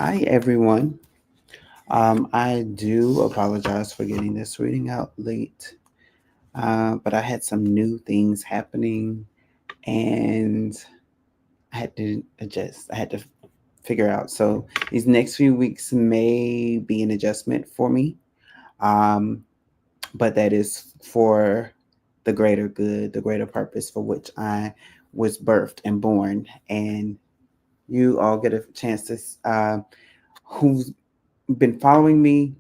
Hi, everyone. I do apologize for getting this reading out late, but I had some new things happening and I had to adjust. I had to figure out. So these next few weeks may be an adjustment for me, um, but that is for the greater good, the greater purpose for which I was birthed and born. And you all get a chance to, who's been following me,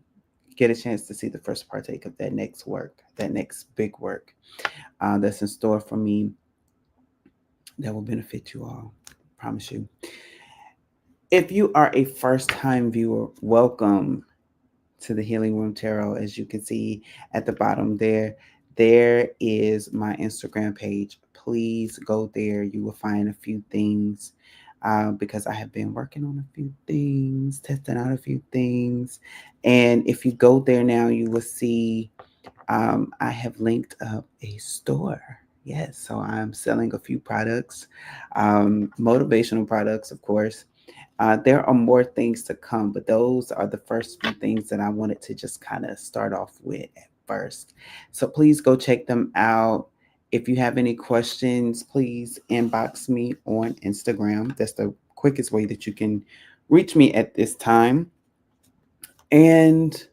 get a chance to see the first partake of that next work, that next big work that's in store for me that will benefit you all. I promise you. If you are a first time viewer, welcome to the Healing Room Tarot. As you can see at the bottom there is my Instagram page. Please go there. You will find a few things because I have been working on a few things, testing out a few things. And if you go there now, you will see I have linked up a store. Yes, so I'm selling a few products, motivational products, of course. There are more things to come, but those are the first few things that I wanted to just kind of start off with at first. So please go check them out. If you have any questions, please inbox me on Instagram. That's the quickest way that you can reach me at this time. And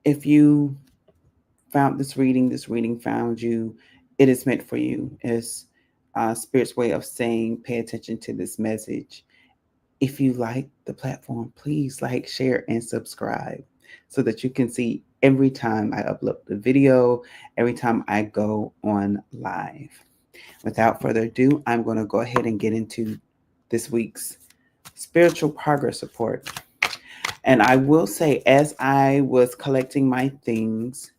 if you found this reading found you, it is meant for you. It's Spirit's way of saying, pay attention to this message. If you like the platform, please like, share, and subscribe so that you can see every time I upload the video, every time I go on live. Without further ado, I'm going to go ahead and get into this week's spiritual progress report. And I will say, as I was collecting my things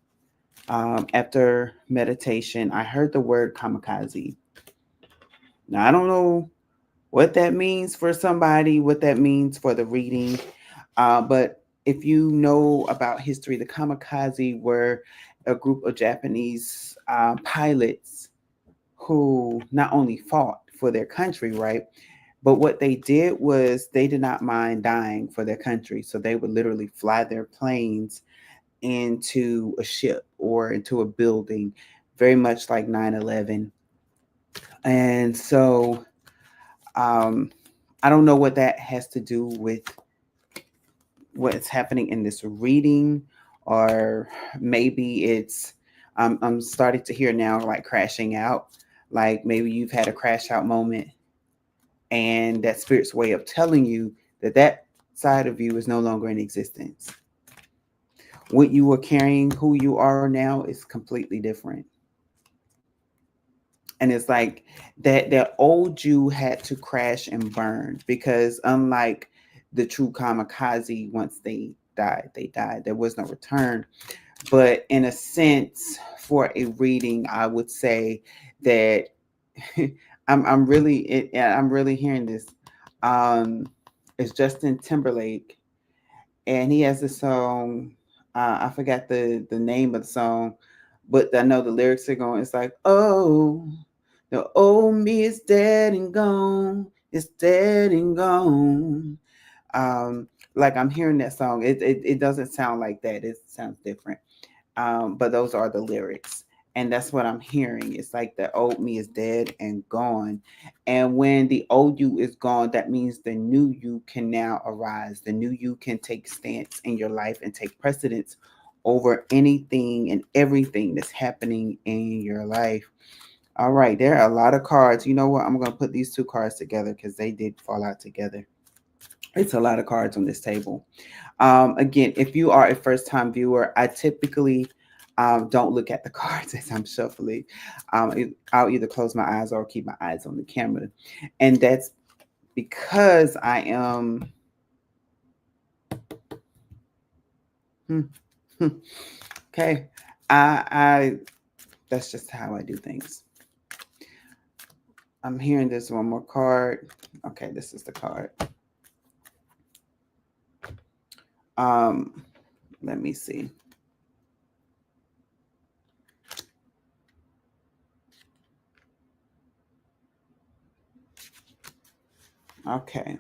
after meditation, I heard the word kamikaze. Now, I don't know what that means for somebody, what that means for the reading. But if you know about history, the kamikaze were a group of Japanese pilots who not only fought for their country, right? But what they did was they did not mind dying for their country. So they would literally fly their planes into a ship or into a building, very much like 9/11. And so um, I don't know what that has to do with what's happening in this reading, or maybe it's I'm starting to hear now like crashing out, like maybe you've had a crash out moment, and that spirit's way of telling you that that side of you is no longer in existence. What you were carrying, who you are now, is completely different. And it's like that old you had to crash and burn, because unlike the true kamikaze, once they died, there was no return. But in a sense, for a reading, I would say that I'm really hearing this. um it's Justin Timberlake, and he has this song. I forgot the name of the song, but I know the lyrics are going. It's like, oh, the old me is dead and gone. It's dead and gone. Um, like I'm hearing that song. It doesn't sound like that. It sounds different. But those are the lyrics. And that's what I'm hearing. It's like the old me is dead and gone. And when the old you is gone, that means the new you can now arise. The new you can take stance in your life and take precedence over anything and everything that's happening in your life. All right, there are a lot of cards. You know what? I'm going to put these two cards together because they did fall out together. It's a lot of cards on this table. Again, if you are a first time viewer, I typically don't look at the cards as I'm shuffling. I'll either close my eyes or keep my eyes on the camera. And that's because I am. Hmm, hmm, okay. I That's just how I do things. I'm hearing this one more card. Okay, this is the card. Um, Let me see. Okay.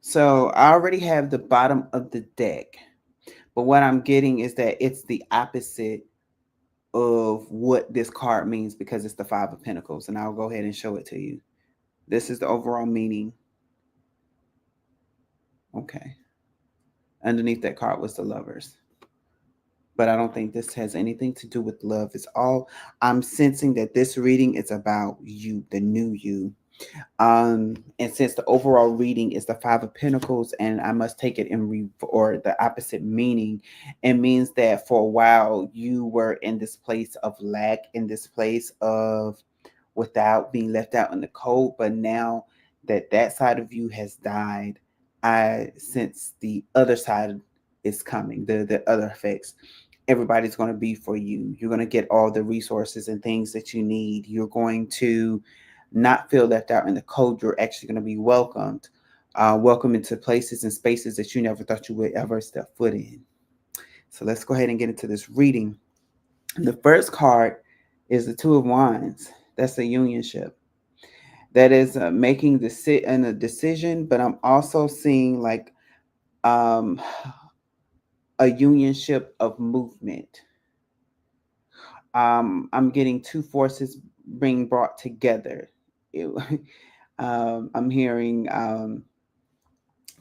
So I already have the bottom of the deck, but what I'm getting is that it's the opposite of what this card means because it's the Five of Pentacles, and I'll go ahead and show it to you. This is the overall meaning. Okay. Underneath that card was the Lovers. But I don't think this has anything to do with love. It's all, I'm sensing that this reading is about you, the new you. And since the overall reading is the Five of Pentacles, and I must take it in or the opposite meaning, it means that for a while you were in this place of lack, in this place of without being left out in the cold. But now that that side of you has died, I sense the other side is coming. The other effects. Everybody's going to be for you. You're going to get all the resources and things that you need. You're going to not feel left out in the cold. You're actually going to be welcomed, welcome into places and spaces that you never thought you would ever step foot in. So let's go ahead and get into this reading. The first card is the Two of Wands. That's the unionship. That is making a decision, but I'm also seeing like um, a unionship of movement. I'm getting two forces being brought together. It, I'm hearing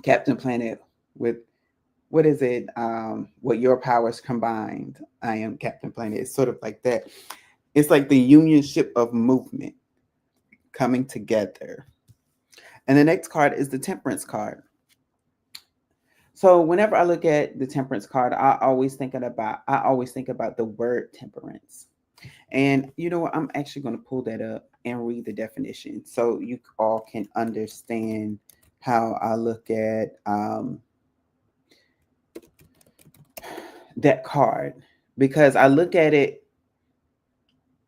Captain Planet with what is it? What your powers combined? I am Captain Planet. It's sort of like that. It's like the unionship of movement coming together. And the next card is the Temperance card. So whenever I look at the Temperance card, I always think about the word temperance. And you know what? I'm actually going to pull that up and read the definition so you all can understand how I look at that card, because I look at it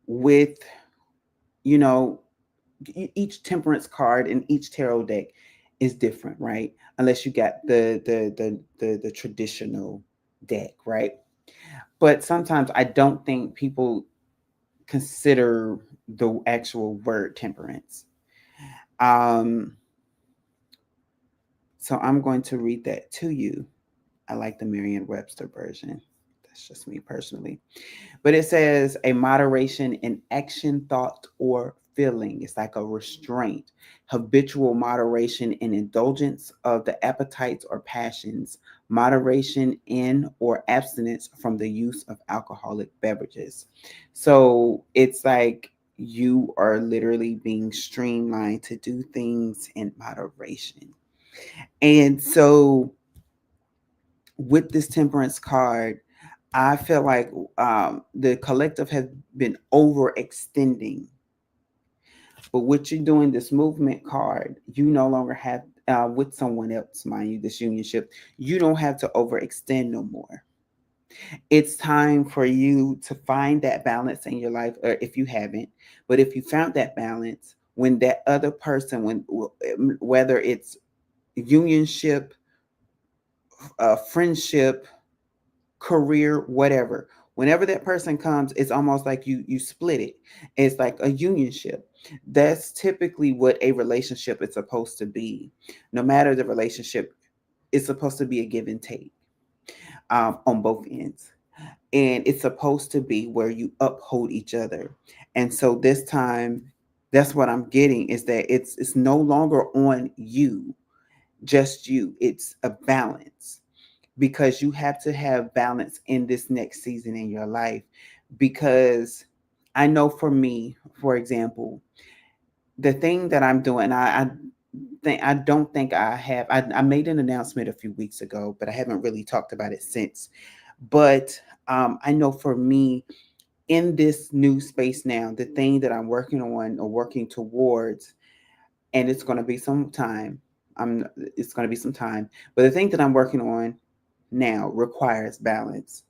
with, you know, each temperance card in each tarot deck is different, right? Unless you got the traditional deck, right? But sometimes I don't think people consider the actual word temperance. Um, so I'm going to read that to you. I like the Merriam-Webster version. That's just me personally. But it says a moderation in action, thought, or feeling. It's like a restraint, habitual moderation in indulgence of the appetites or passions, moderation in or abstinence from the use of alcoholic beverages. So it's like you are literally being streamlined to do things in moderation. And so with this temperance card, I feel like the collective has been overextending. But what you're doing, this movement card, you no longer have with someone else, mind you, this unionship, you don't have to overextend no more. It's time for you to find that balance in your life, or if you haven't, but if you found that balance, when that other person, whether it's unionship, friendship, career, whatever. Whenever that person comes, it's almost like you split it. It's like a unionship. That's typically what a relationship is supposed to be. No matter the relationship, it's supposed to be a give and take on both ends. And it's supposed to be where you uphold each other. And so this time, that's what I'm getting, is that it's no longer on you, just you. It's a balance, because you have to have balance in this next season in your life. Because I know for me, for example, the thing that I'm doing, I don't think I have. I made an announcement a few weeks ago, but I haven't really talked about it since. But I know for me, in this new space now, the thing that I'm working on or working towards, and it's going to be some time. It's going to be some time, but the thing that I'm working on now requires balance.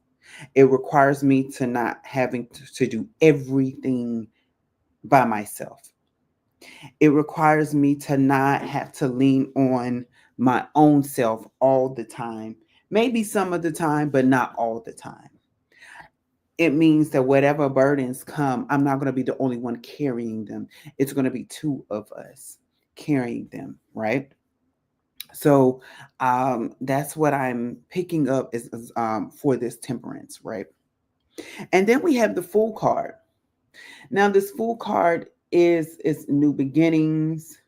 It requires me to not having to do everything by myself. It requires me to not have to lean on my own self all the time. Maybe some of the time, but not all the time. It means that whatever burdens come, I'm not going to be the only one carrying them. It's going to be two of us carrying them, right? So that's what I'm picking up for this temperance, right? And then we have the Fool card. Now, this Fool card is new beginnings,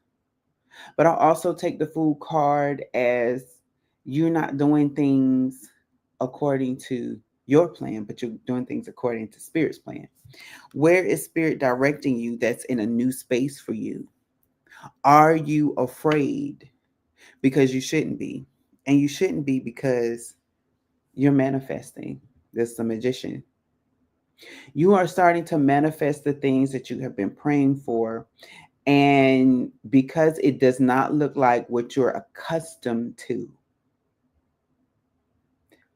but I also take the Fool card as you're not doing things according to your plan, but you're doing things according to Spirit's plan. Where is Spirit directing you that's in a new space for you? Are you afraid? Because you shouldn't be. And you shouldn't be because you're manifesting. This is a magician. You are starting to manifest the things that you have been praying for. And because it does not look like what you're accustomed to,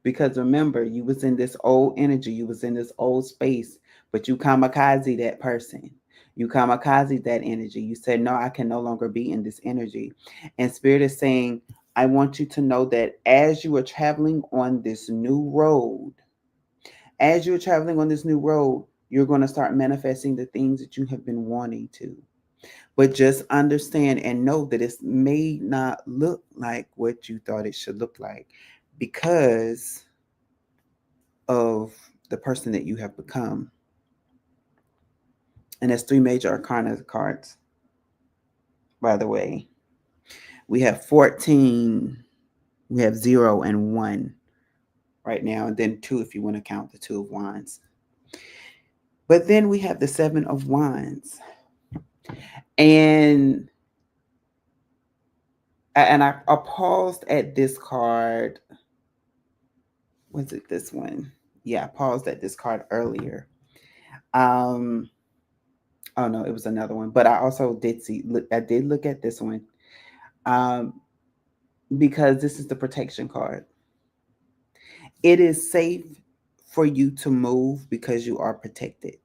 because remember, you was in this old energy, you was in this old space, but you kamikaze that person. You kamikaze that energy. You said, no, I can no longer be in this energy. And Spirit is saying, I want you to know that as you are traveling on this new road, as you're traveling on this new road, you're going to start manifesting the things that you have been wanting to. But just understand and know that it may not look like what you thought it should look like because of the person that you have become. And that's three major arcana cards, by the way. We have 14, we have 0 and 1 right now, and then 2 if you want to count the 2 of Wands. But then we have the 7 of Wands. And I paused at this card. Was it this one? Yeah, I paused at this card earlier. Um, oh no, it was another one. But I also did I did look at this one. Um, because this is the protection card. It is safe for you to move because you are protected.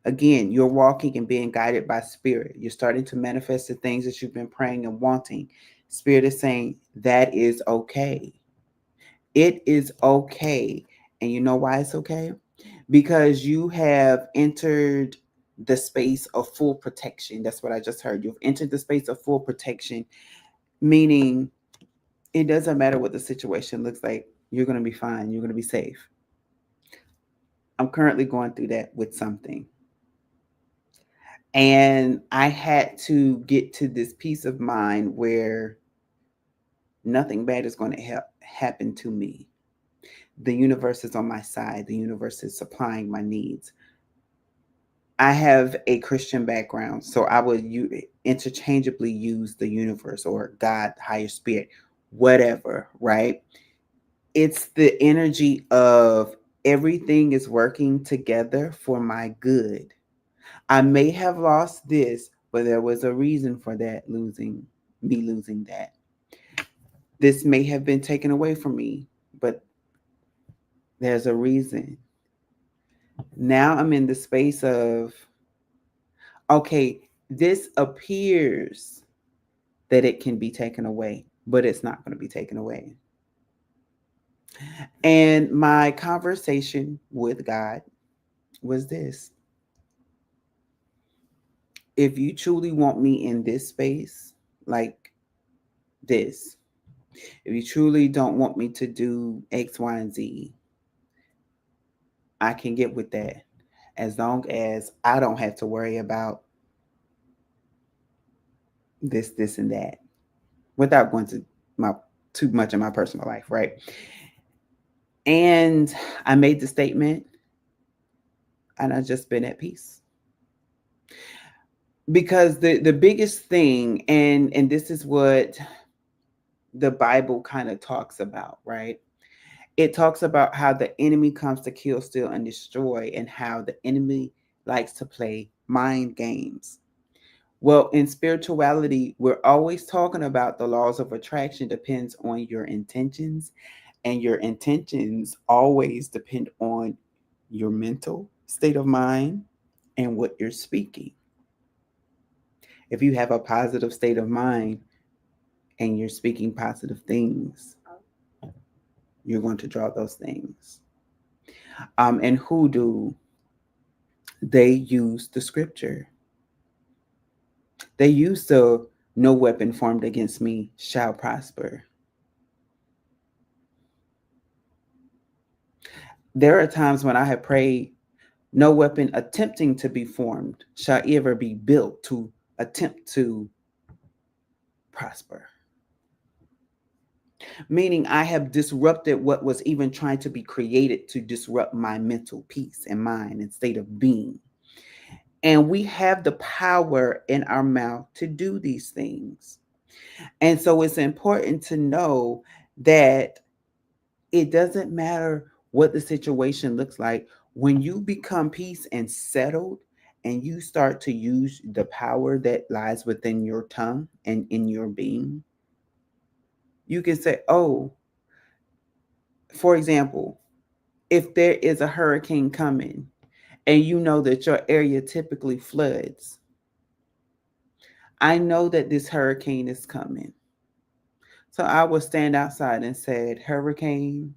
Again, you're walking and being guided by Spirit. You're starting to manifest the things that you've been praying and wanting. Spirit is saying that is okay. It is okay. And you know why it's okay? Because you have entered the space of full protection. That's what I just heard. You've entered the space of full protection, meaning it doesn't matter what the situation looks like. You're going to be fine. You're going to be safe. I'm currently going through that with something. And I had to get to this peace of mind where nothing bad is going to happen to me. The universe is on my side. The universe is supplying my needs. I have a Christian background, so I would interchangeably use the universe or God, higher spirit, whatever, right? It's the energy of everything is working together for my good. I may have lost this, but there was a reason for that losing that. This may have been taken away from me, but there's a reason. Now I'm in the space of, okay, this appears that it can be taken away, but it's not going to be taken away. And my conversation with God was this: if you truly want me in this space, like this, if you truly don't want me to do X, Y, and Z, I can get with that as long as I don't have to worry about this, and that without going to my too much in my personal life, right? And I made the statement and I just been at peace. Because the biggest thing, and this is what the Bible kind of talks about, right? It talks about how the enemy comes to kill, steal, and destroy, and how the enemy likes to play mind games. Well, in spirituality, we're always talking about the laws of attraction depends on your intentions, and your intentions always depend on your mental state of mind and what you're speaking. If you have a positive state of mind and you're speaking positive things, you're going to draw those things. And hoodoo, they use the scripture. They use the No weapon formed against me shall prosper. There are times when I have prayed, no weapon attempting to be formed shall ever be built to attempt to prosper. Meaning, I have disrupted what was even trying to be created to disrupt my mental peace and mind and state of being. And we have the power in our mouth to do these things. And so it's important to know that it doesn't matter what the situation looks like. When you become peace and settled, and you start to use the power that lies within your tongue and in your being, you can say, oh, for example, if there is a hurricane coming and you know that your area typically floods, I know that this hurricane is coming. So I will stand outside and say, hurricane,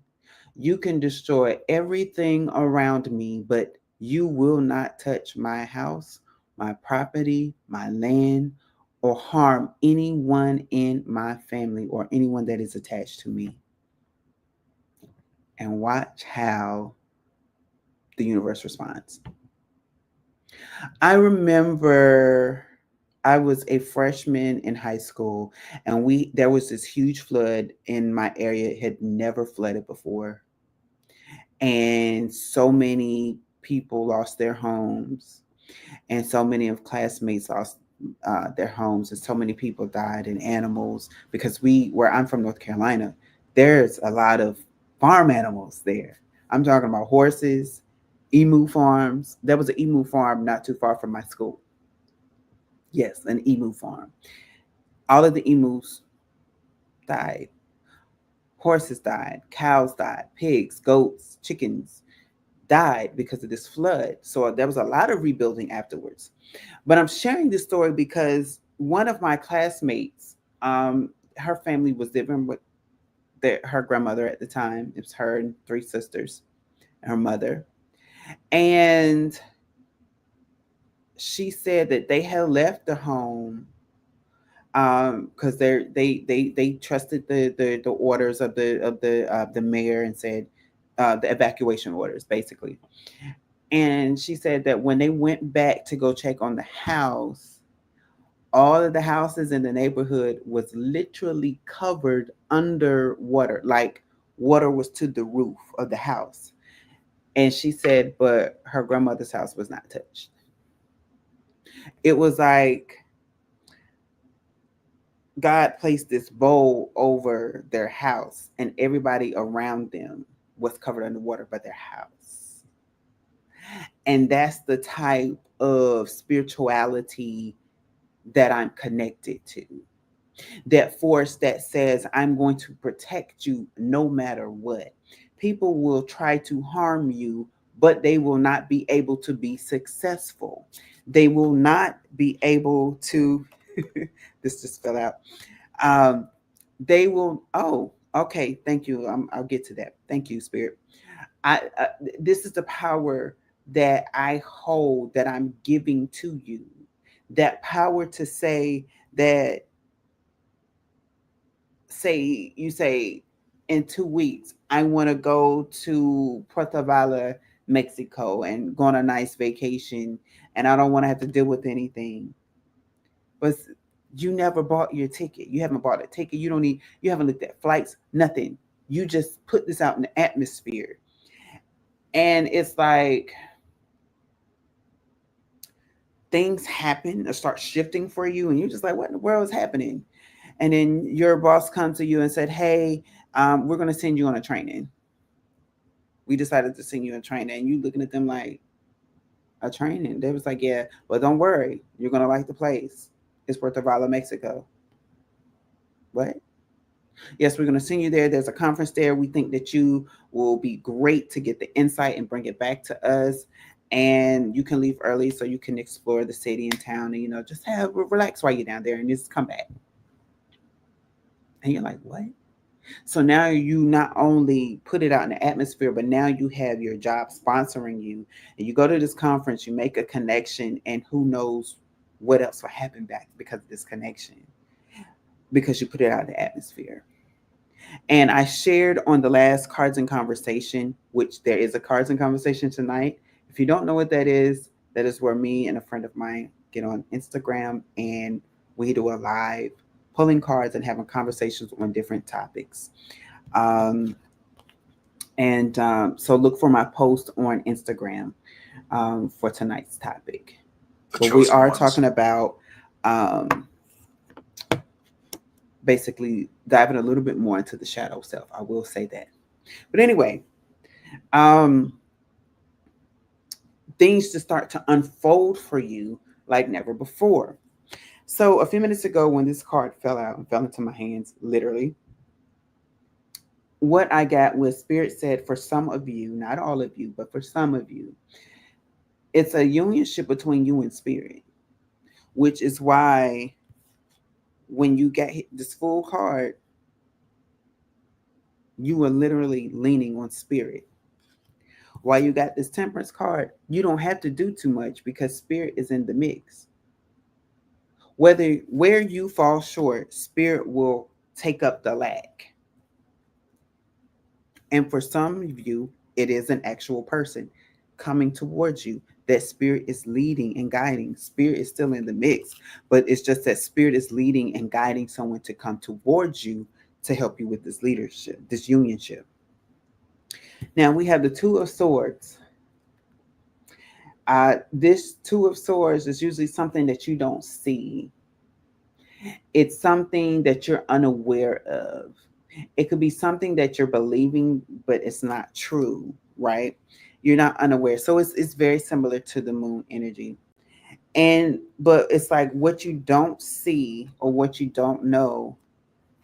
you can destroy everything around me, but you will not touch my house, my property, my land, or harm anyone in my family or anyone that is attached to me. And watch how the universe responds. I remember I was a freshman in high school, and we there was this huge flood in my area. It had never flooded before, and so many people lost their homes, and so many of classmates lost their homes, and so many people died, and animals, because where I'm from, North Carolina, there's a lot of farm animals there. I'm talking about horses, emu farms. There was an emu farm not too far from my school. Yes, an emu farm. All of the emus died. Horses died, cows died, pigs, goats, chickens died because of this flood. So there was a lot of rebuilding afterwards. But I'm sharing this story because one of my classmates, her family was living with her grandmother at the time. It was her and three sisters, and her mother. And she said that they had left the home because they trusted the orders of the mayor, and said the evacuation orders basically. And she said that when they went back to go check on the house, all of the houses in the neighborhood was literally covered under water, like water was to the roof of the house. And she said, but her grandmother's house was not touched. It was like God placed this bowl over their house, and everybody around them was covered underwater but their house. And that's the type of spirituality that I'm connected to. That force that says, I'm going to protect you no matter what. People will try to harm you, but they will not be able to be successful. They will not be able to, this just fell out. Um, they will, oh, okay, thank you. I'll get to that. Thank you, Spirit. This is the power that I hold, that I'm giving to you. That power to say that, say you say in 2 weeks I want to go to Puerto Vallarta, Mexico, and go on a nice vacation, and I don't want to have to deal with anything. But you never bought your ticket. You haven't bought a ticket. You haven't looked at flights, nothing. You just put this out in the atmosphere. And it's like things happen or start shifting for you, and you're just like, what in the world is happening? And then your boss comes to you and said, hey, we're going to send you on a training. We decided to send you a training. And you looking at them like, a training? They was like, yeah, but don't worry. You're going to like the place. It's Puerto Vallarta, Mexico. What? Yes, we're going to send you there. There's a conference there. We think that you will be great to get the insight and bring it back to us. And you can leave early so you can explore the city and town, and, just relax while you're down there and just come back. And you're like, what? So now you not only put it out in the atmosphere, but now you have your job sponsoring you. And you go to this conference, you make a connection, and who knows what else will happen back because of this connection. because you put it out of the atmosphere. And I shared on the last Cards and Conversation, which there is a Cards and Conversation tonight. If you don't know what that is where me and a friend of mine get on Instagram and we do a live pulling cards and having conversations on different topics. Um, and so look for my post on Instagram for tonight's topic. But we are talking about um, basically diving a little bit more into the shadow self. I will say that. But anyway, um, things to start to unfold for you like never before. So a few minutes ago, when this card fell out and fell into my hands, literally, what I got was Spirit said for some of you, not all of you, but for some of you, it's a unionship between you and Spirit, which is why when you get this full card, you are literally leaning on Spirit. While you got this Temperance card, you don't have to do too much because Spirit is in the mix. Whether where you fall short, Spirit will take up the lack. And for some of you, it is an actual person coming towards you that Spirit is leading and guiding. Spirit is still in the mix, but it's just that Spirit is leading and guiding someone to come towards you to help you with this leadership, this unionship. Now we have the Two of Swords. This Two of Swords is usually something that you don't see. It's something that you're unaware of. It could be something that you're believing, but it's not true, right? You're not unaware. So it's very similar to the moon energy. And but it's like what you don't see or what you don't know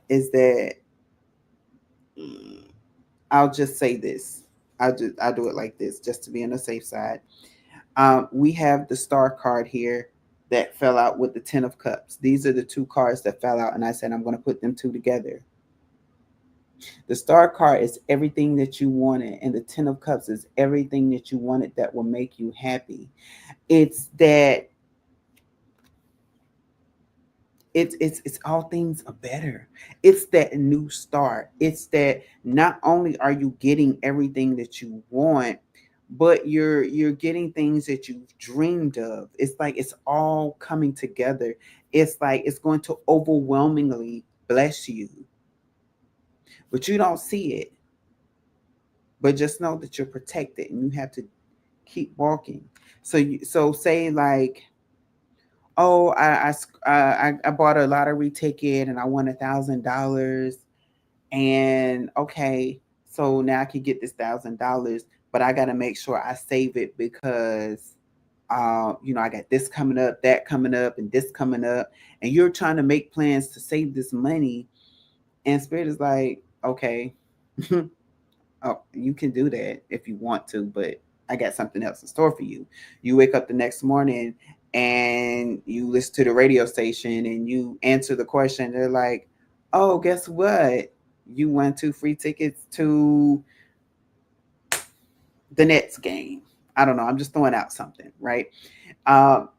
is that I'll just say this. I'll do it like this just to be on the safe side. We have the Star card here that fell out with the Ten of Cups. These are the two cards that fell out, and I said I'm going to put them two together. The Star card is everything that you wanted, and the Ten of Cups is everything that you wanted that will make you happy. It's that it's all things are better. It's that new start. It's that not only are you getting everything that you want, but you're getting things that you've dreamed of. It's like it's all coming together. It's like it's going to overwhelmingly bless you, but you don't see it. But just know that you're protected and you have to keep walking. So say like, oh, I bought a lottery ticket and I won $1,000, and okay, so now I can get this $1,000, but I got to make sure I save it because I got this coming up, that coming up, and this coming up, and you're trying to make plans to save this money, and Spirit is like, okay, oh, you can do that if you want to, but I got something else in store for you. You wake up the next morning and you listen to the radio station and you answer the question. They're like, oh, guess what? You won 2 free tickets to the Nets game. I don't know. I'm just throwing out something, right?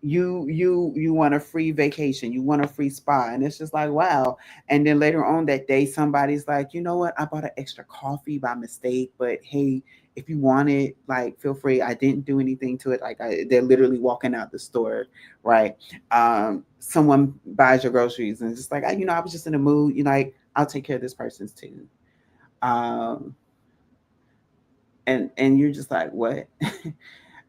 You want a free vacation, you want a free spa, and it's just like wow. And then later on that day, somebody's like, you know what? I bought an extra coffee by mistake, but hey, if you want it, like feel free. I didn't do anything to it. They're literally walking out the store, right? Someone buys your groceries, and it's just like, I was just in a mood. Like I'll take care of this person's too. Um, and you're just like what?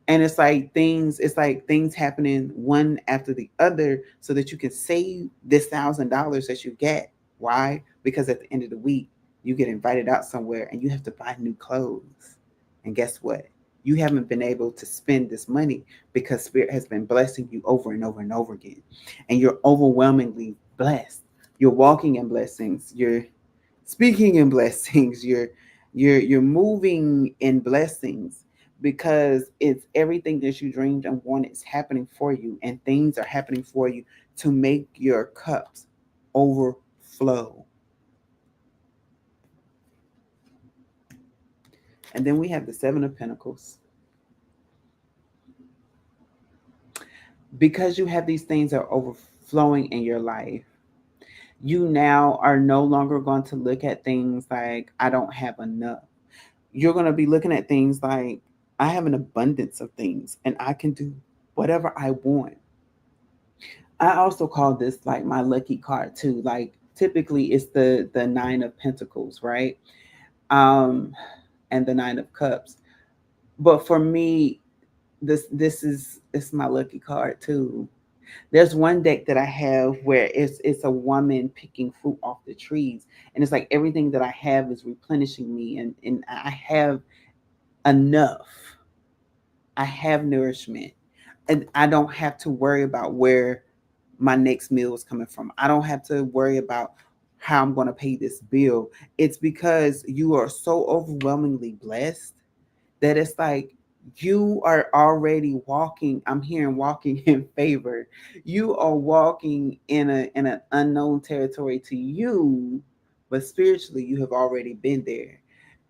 And it's like things happening one after the other so that you can save this $1,000 that you get. Why? Because at the end of the week you get invited out somewhere and you have to buy new clothes, and guess what? You haven't been able to spend this money because Spirit has been blessing you over and over and over again, and you're overwhelmingly blessed. You're walking in blessings, you're speaking in blessings, you're moving in blessings because it's everything that you dreamed and wanted is happening for you, and things are happening for you to make your cups overflow. And then we have the Seven of Pentacles. Because you have these things that are overflowing in your life, You now are no longer going to look at things like I don't have enough. You're going to be looking at things like I have an abundance of things and I can do whatever I want. I also call this like my lucky card too. Like typically it's the 9 of pentacles, right? Um and the 9 of cups. But for me, this is it's my lucky card too. There's one deck that I have where it's a woman picking fruit off the trees, and it's like everything that I have is replenishing me, and I have enough. I have nourishment, and I don't have to worry about where my next meal is coming from. I don't have to worry about how I'm going to pay this bill. It's because you are so overwhelmingly blessed that it's like you are already walking. I'm hearing walking in favor. You are walking in an unknown territory to you, but spiritually you have already been there.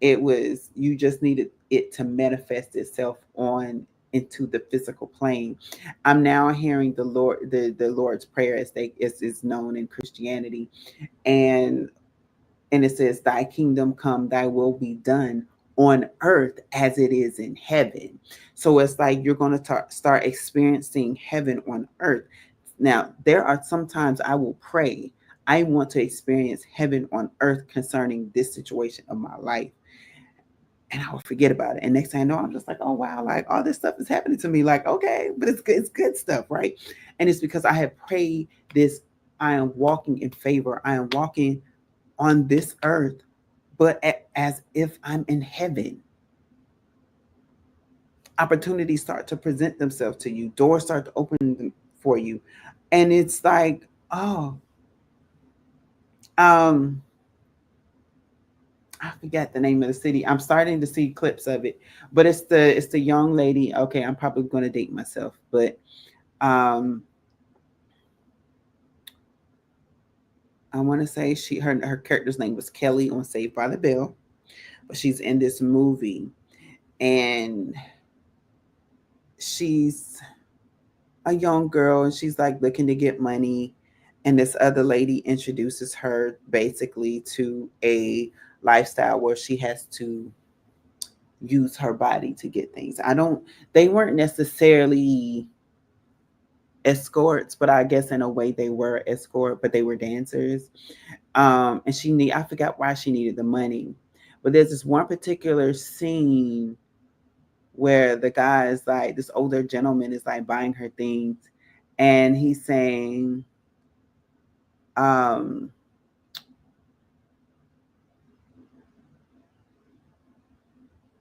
It was you just needed it to manifest itself on into the physical plane. I'm now hearing the Lord's prayer as they as is known in Christianity, and and it says, "Thy kingdom come, thy will be done on earth as it is in heaven." So it's like you're going to start experiencing heaven on earth. Now, there are sometimes I will pray, I want to experience heaven on earth concerning this situation of my life. And I will forget about it. And next thing I know, I'm just like, oh wow, like all this stuff is happening to me. Like, okay, but it's good stuff, right? And it's because I have prayed this. I am walking in favor. I am walking on this earth, but as if I'm in heaven. Opportunities start to present themselves to you, doors start to open for you. And it's like, oh, um, I forget the name of the city. I'm starting to see clips of it, but it's the young lady. Okay, I'm probably gonna date myself, but um I want to say her character's name was Kelly on Saved by the Bell, but she's in this movie and she's a young girl and she's like looking to get money, and this other lady introduces her basically to a lifestyle where she has to use her body to get things. I don't They weren't necessarily escorts, but I guess in a way they were escort, but they were dancers. And I forgot why she needed the money. But there's this one particular scene where the guy is like, this older gentleman is like buying her things, and he's saying, um,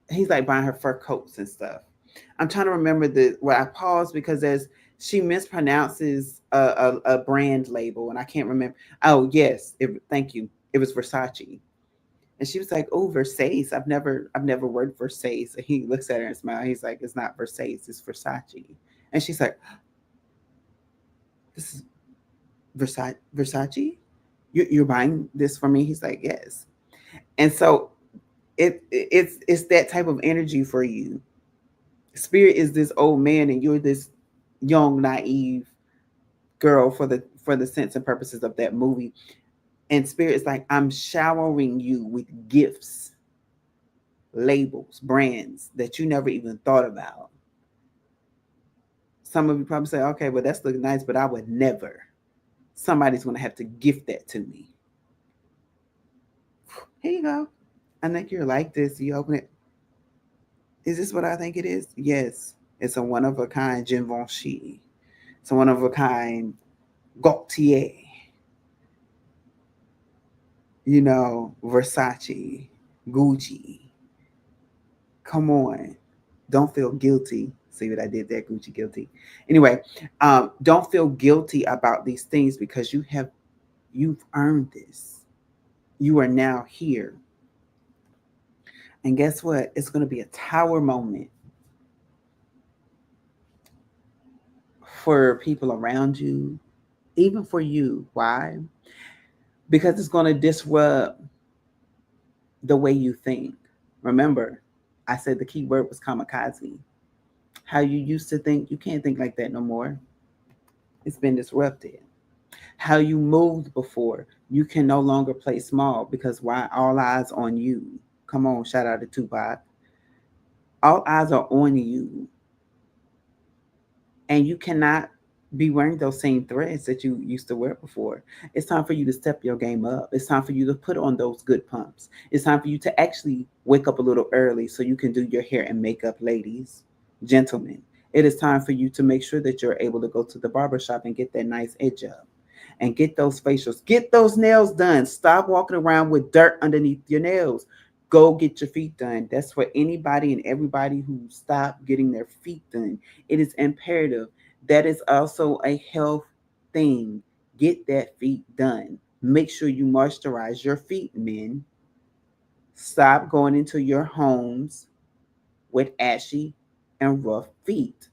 he's like buying her fur coats and stuff. I'm trying to remember the what I paused because there's she mispronounces a brand label and I can't remember. Oh yes, thank you. It was Versace. And she was like, "Oh, Versace. I've never worked Versace." And he looks at her and smiles. He's like, "It's not Versace. It's Versace." And she's like, "This is Versace. You're buying this for me?" He's like, "Yes." And so it's that type of energy for you. Spirit is this old man, and you're this young, naive girl for the sense and purposes of that movie. And Spirit is like, I'm showering you with gifts, labels, brands that you never even thought about. Some of you probably say, okay, well, that's looking nice, but I would never. Somebody's going to have to gift that to me. Here you go. I think you're like this. You open it. Is this what I think it is? Yes. It's a one of a kind Givenchy. It's a one of a kind Gaultier. Versace, Gucci. Come on. Don't feel guilty. See what I did there? Gucci guilty. Anyway, don't feel guilty about these things because you've earned this. You are now here. And guess what? It's going to be a tower moment for people around you, even for you. Why? Because it's going to disrupt the way you think. Remember, I said the key word was kamikaze. How you used to think, you can't think like that no more. It's been disrupted. how you moved before. You can no longer play small because why? All eyes on you. Come on, shout out to Tupac. All eyes are on you, and you cannot be wearing those same threads that you used to wear before. It's time for you to step your game up. It's time for you to put on those good pumps. It's time for you to actually wake up a little early so you can do your hair and makeup, ladies, gentlemen. It is time for you to make sure that you're able to go to the barber shop and get that nice edge up and get those facials, get those nails done. Stop walking around with dirt underneath your nails. Go get your feet done. That's for anybody and everybody who stopped getting their feet done. It is imperative. That is also a health thing. Get that feet done. Make sure you moisturize your feet, men. Stop going into your homes with ashy and rough feet.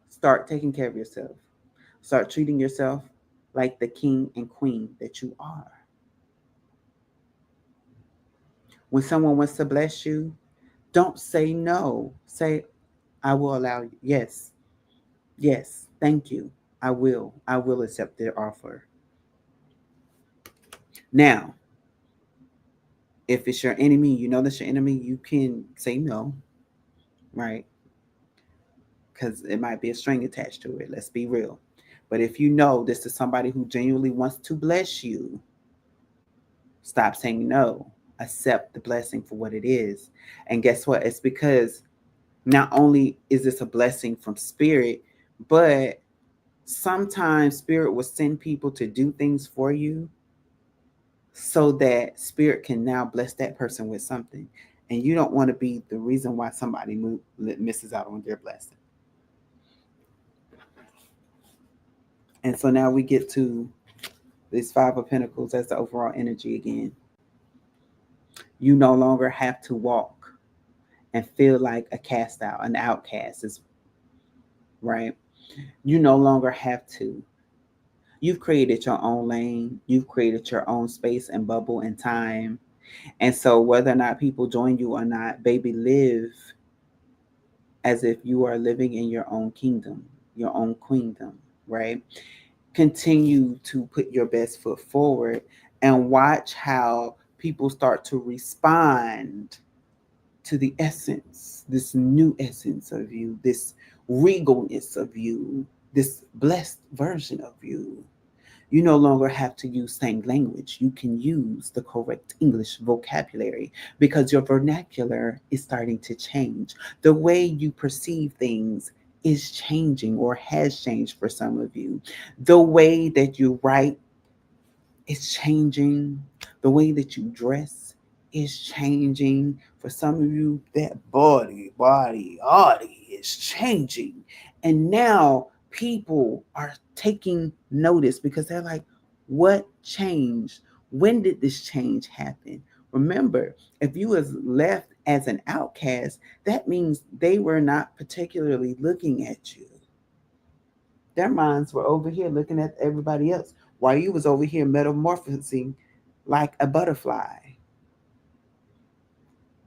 Start taking care of yourself. Start treating yourself like the king and queen that you are. When someone wants to bless you, don't say no. Say, I will allow you. Yes, yes, thank you. I will. I will accept their offer. Now, if it's your enemy, you know that's your enemy, you can say no, right? Because it might be a string attached to it. Let's be real. But if you know this is somebody who genuinely wants to bless you, stop saying no. Accept the blessing for what it is. And guess what? It's because not only is this a blessing from spirit, but sometimes spirit will send people to do things for you so that spirit can now bless that person with something. And you don't want to be the reason why somebody misses out on their blessing. And so now we get to this Five of Pentacles as the overall energy again. You no longer have to walk and feel like a cast out, an outcast is right. You no longer have to. You've created your own lane. You've created your own space and bubble and time. And so whether or not people join you or not, baby, live as if you are living in your own kingdom, your own queendom, right? Continue to put your best foot forward and watch how people start to respond to the essence, this new essence of you, this regalness of you, this blessed version of you. You no longer have to use slang language. You can use the correct English vocabulary because your vernacular is starting to change. The way you perceive things is changing or has changed for some of you. The way that you write is changing. The way that you dress is changing. For some of you, that body is changing. And now people are taking notice because they're like, what changed? When did this change happen? Remember, if you was left as an outcast, that means they were not particularly looking at you. Their minds were over here looking at everybody else while you was over here metamorphosing like a butterfly.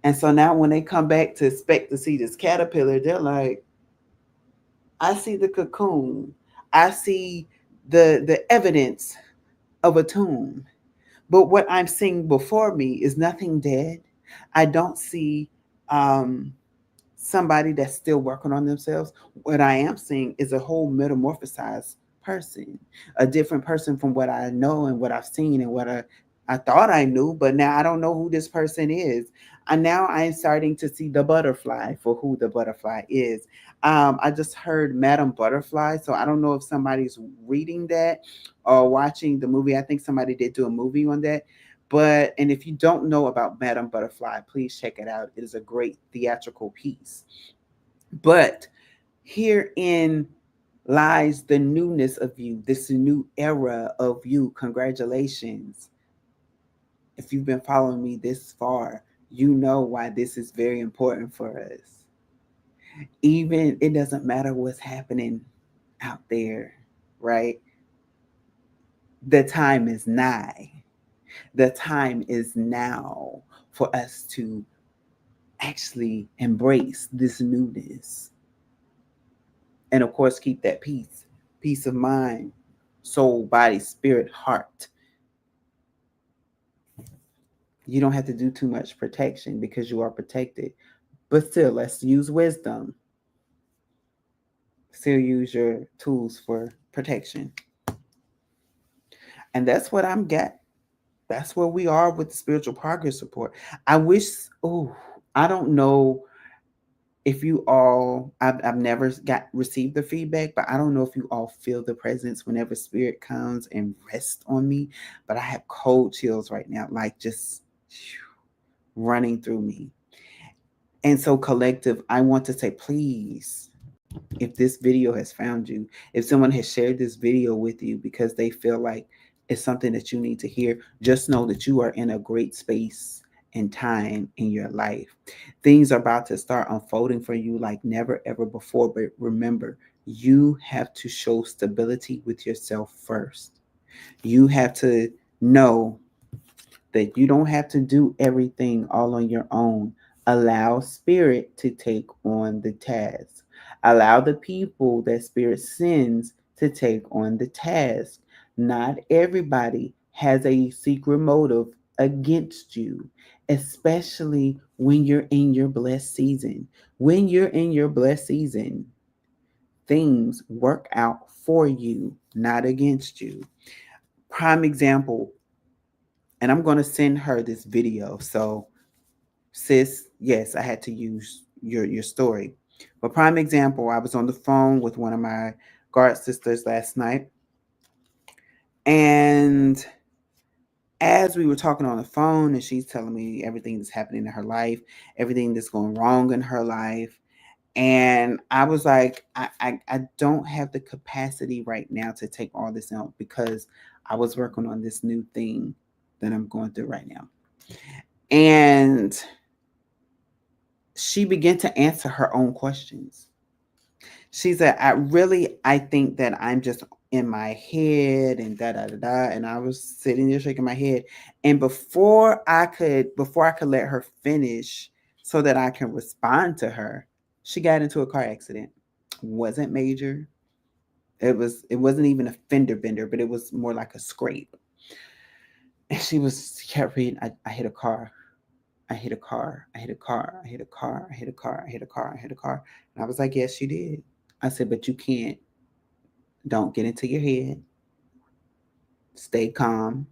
And so now when they come back to expect to see this caterpillar, they're like, I see the cocoon. I see the evidence of a tomb. But what I'm seeing before me is nothing dead. I don't see um, somebody that's still working on themselves. What I am seeing is a whole metamorphosized person, a different person from what I know and what I've seen and what I thought I knew, but now I don't know who this person is. And now I'm starting to see the butterfly for who the butterfly is. I just heard Madam Butterfly, so I don't know if somebody's reading that or watching the movie. I think somebody did do a movie on that. But and if you don't know about Madame Butterfly, please check it out. It is a great theatrical piece. But herein lies the newness of you, this new era of you. Congratulations. If you've been following me this far, you know why this is very important for us. Even it doesn't matter what's happening out there, right? The time is nigh. The time is now for us to actually embrace this newness And of course, keep that peace of mind, soul, body, spirit, heart. You don't have to do too much protection because you are protected. But still, let's use wisdom. Still use your tools for protection. And that's what I'm get. That's where we are with the spiritual progress report. I wish, I don't know if you all, I've never got received the feedback, but I don't know if you all feel the presence whenever spirit comes and rests on me. But I have cold chills right now, like just running through me. And so, collective, I want to say, please, if this video has found you, if someone has shared this video with you because they feel like it's something that you need to hear, just know that you are in a great space and time in your life. Things are about to start unfolding for you like never ever before. But remember, you have to show stability with yourself first. You have to know that you don't have to do everything all on your own. Allow spirit to take on the task. Allow the people that spirit sends to take on the task. Not everybody has a secret motive against you, especially when you're in your blessed season. When you're in your blessed season, things work out for you, not against you. Prime example, and I'm going to send her this video. So, sis, yes, I had to use your story. But prime example, I was on the phone with one of my guard sisters last night, and as we were talking on the phone, and she's telling me everything that's happening in her life, everything that's going wrong in her life, and I was like, I don't have the capacity right now to take all this out because I was working on this new thing that I'm going through right now. And she began to answer her own questions. She said, I think that I'm just in my head and da da da da. And I was sitting there shaking my head. And before I could let her finish so that I can respond to her, she got into a car accident. Wasn't major. It wasn't even a fender bender, but it was more like a scrape. And she kept reading, I hit a car. I hit a car. I hit a car. I hit a car. I hit a car. I hit a car. I hit a car. And I was like, yes, you did. I said, but you can't. Don't get into your head. Stay calm.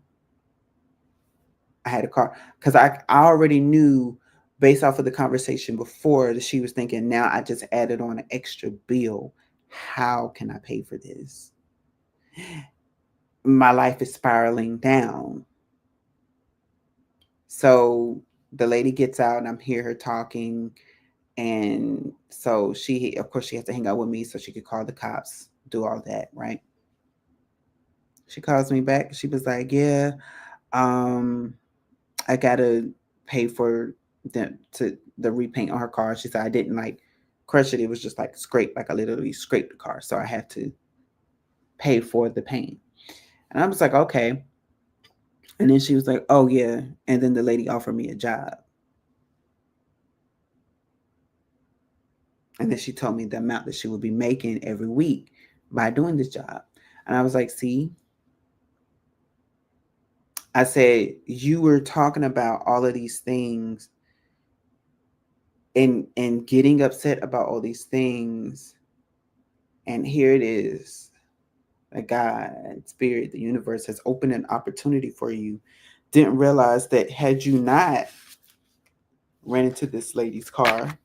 I had a car because I already knew based off of the conversation before that she was thinking, now I just added on an extra bill. How can I pay for this? My life is spiraling down. So the lady gets out and I'm hear her talking. And so of course, she has to hang out with me so she could call the cops, do all that, right? She calls me back. She was like, yeah, um, I gotta pay for the repaint on her car. She said I didn't like crush it. It was just like scrape, like I literally scraped the car. So I had to pay for the paint. And I was like, okay. And then she was like, oh yeah. And then the lady offered me a job. And then she told me the amount that she would be making every week by doing this job. And I was like, see, I said, you were talking about all of these things and getting upset about all these things. And here it is. That God, Spirit, the universe has opened an opportunity for you. Didn't realize that had you not ran into this lady's car,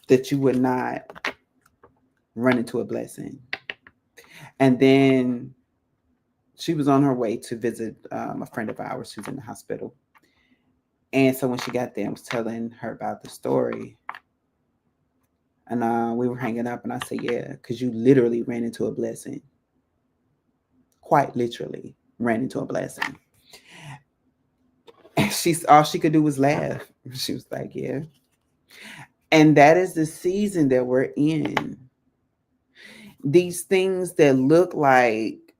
that you would not run into a blessing. And then she was on her way to visit a friend of ours who's in the hospital. And so when she got there, I was telling her about the story. And we were hanging up, and I said, yeah, because you literally ran into a blessing. Quite literally ran into a blessing. And all she could do was laugh. She was like, yeah. And that is the season that we're in. These things that look like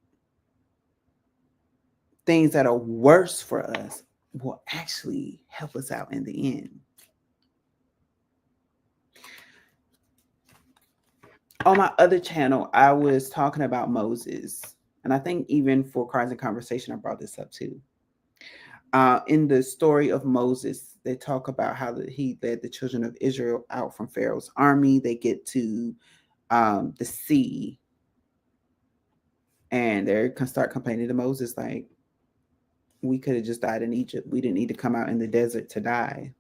things that are worse for us will actually help us out in the end. On my other channel, I was talking about Moses. And I think even for Cards and Conversation, I brought this up too. In the story of Moses, they talk about how he led the children of Israel out from Pharaoh's army. They get to the sea, and they can start complaining to Moses, like, we could have just died in Egypt. We didn't need to come out in the desert to die.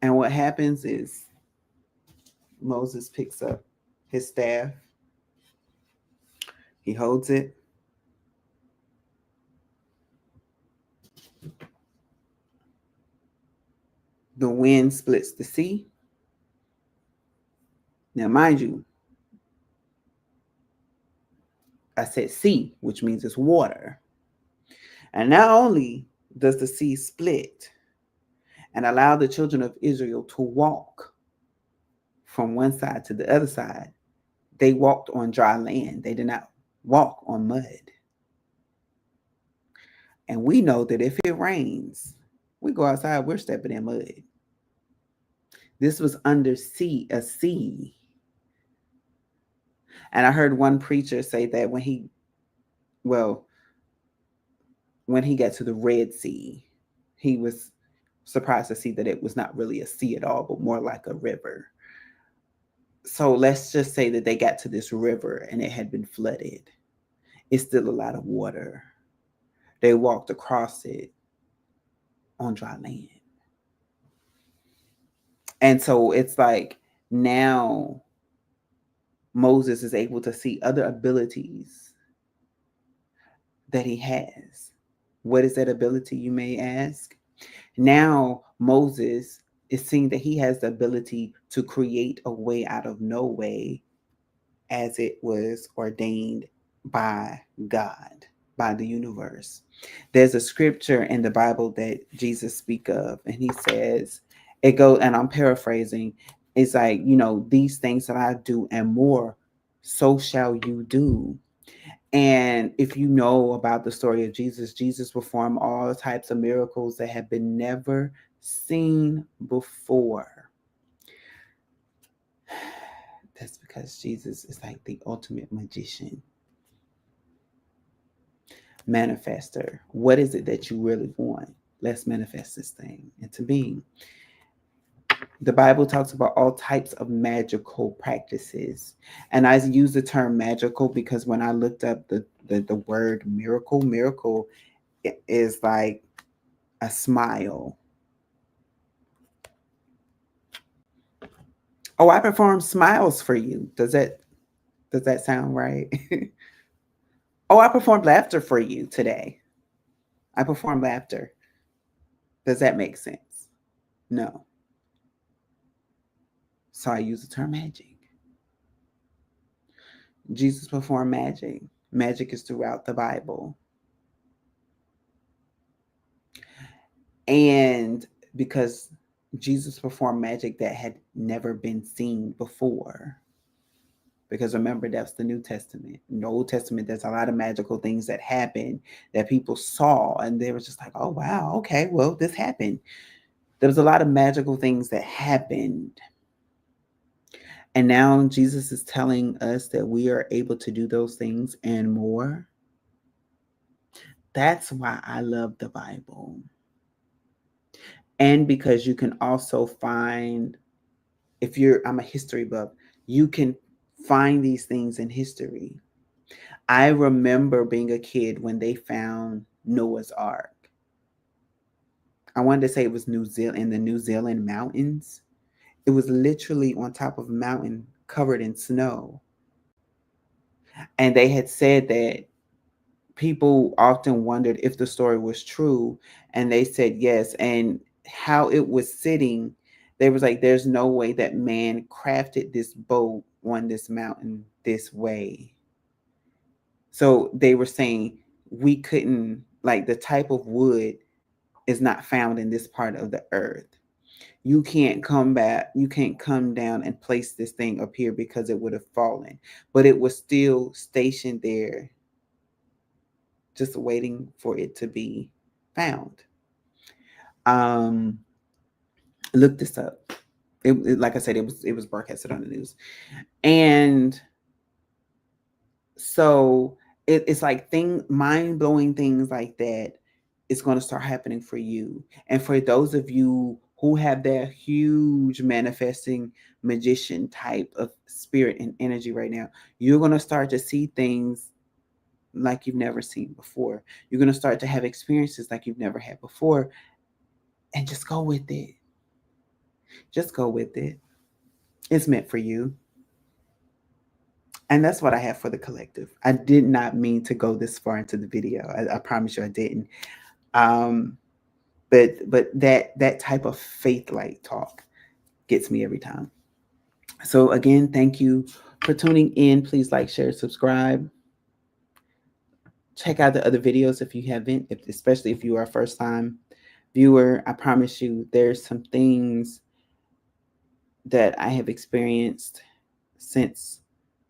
And what happens is Moses picks up his staff, he holds it, the wind splits the sea. Now, mind you, I said sea, which means it's water. And not only does the sea split and allow the children of Israel to walk from one side to the other side, they walked on dry land. They did not walk on mud. And we know that if it rains, we go outside, we're stepping in mud. This was under a sea. And I heard one preacher say that when he got to the Red Sea, he was surprised to see that it was not really a sea at all, but more like a river. So let's just say that they got to this river and it had been flooded. It's still a lot of water. They walked across it on dry land. And so it's like now Moses is able to see other abilities that he has. What is that ability, you may ask? Now Moses is seeing that he has the ability to create a way out of no way, as it was ordained by God, by the universe. There's a scripture in the Bible that Jesus speaks of, and he says, it goes, and I'm paraphrasing, it's like, these things that I do and more, so shall you do. And if you know about the story of Jesus, Jesus performed all types of miracles that have been never seen before. That's because Jesus is like the ultimate magician, manifester. What is it that you really want? Let's manifest this thing into being. The Bible talks about all types of magical practices. And I use the term magical because when I looked up the word miracle is like a smile. Oh, I perform smiles for you. Does that sound right? Oh, I performed laughter for you today. I performed laughter. Does that make sense? No. So I use the term magic. Jesus performed magic. Magic is throughout the Bible. And because Jesus performed magic that had never been seen before. Because remember, that's the New Testament. In the Old Testament, there's a lot of magical things that happened that people saw, and they were just like, oh, wow, okay, well, this happened. There was a lot of magical things that happened. And now Jesus is telling us that we are able to do those things and more. That's why I love the Bible. And because you can also find, I'm a history buff, you can find these things in history. I remember being a kid when they found Noah's Ark. I wanted to say it was New Zealand, in the New Zealand mountains. It was literally on top of a mountain covered in snow. And they had said that people often wondered if the story was true. And they said yes. And how it was sitting, they was like, there's no way that man crafted this boat on this mountain this way. So they were saying we couldn't, like, the type of wood is not found in this part of the earth. You can't come down and place this thing up here because it would have fallen. But it was still stationed there, just waiting for it to be found. Look this up. Like I said, it was broadcasted on the news. And so it's like mind-blowing things like that is going to start happening for you. And for those of you who have that huge manifesting magician type of spirit and energy right now, you're going to start to see things like you've never seen before. You're going to start to have experiences like you've never had before. And just go with it. Just go with it. It's meant for you. And that's what I have for the collective. I did not mean to go this far into the video. I promise you I didn't. Um, but that type of faith light talk gets me every time. So again, thank you for tuning in. Please like, share, subscribe. Check out the other videos if you haven't, especially if you are a first time viewer. I promise you there's some things that I have experienced since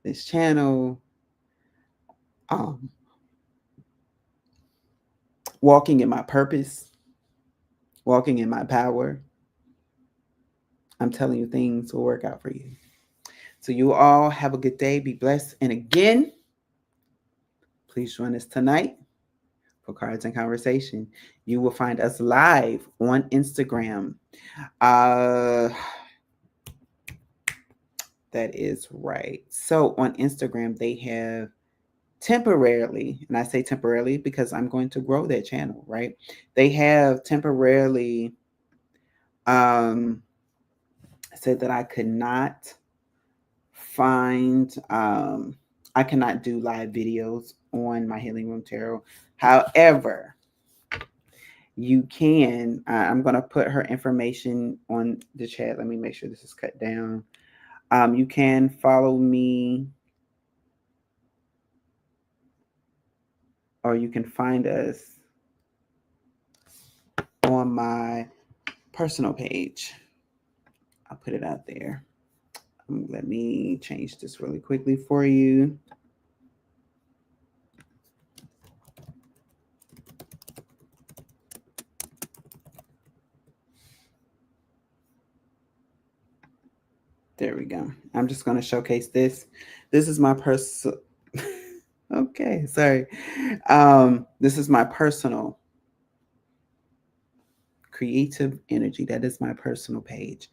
this channel. Um, walking in my purpose, walking in my power. I'm telling you, things will work out for you. So you all have a good day. Be blessed. And again, please join us tonight for Cards and Conversation. You will find us live on Instagram. That is right. So on Instagram, they have temporarily, and I say temporarily because I'm going to grow that channel, right? They have temporarily said that I could not find I cannot do live videos on my Healing Room Tarot. However, you can I'm going to put her information on the chat. Let me make sure this is cut down. You can follow me, or you can find us on my personal page. I'll put it out there. Let me change this really quickly for you. There we go. I'm just going to showcase this. This is my personal. Okay, sorry. This is my personal creative energy. That is my personal page.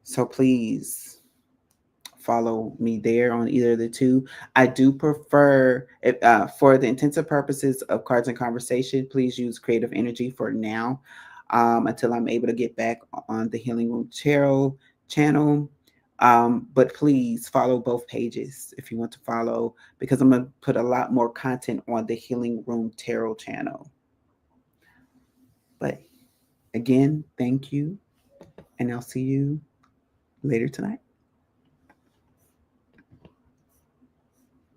So please follow me there on either of the two. I do prefer, for the intensive purposes of Cards and Conversation, please use Creative Energy for now, until I'm able to get back on the Healing Room Tarot channel. But please follow both pages if you want to follow, because I'm going to put a lot more content on the Healing Room Tarot channel. But again, thank you, and I'll see you later tonight.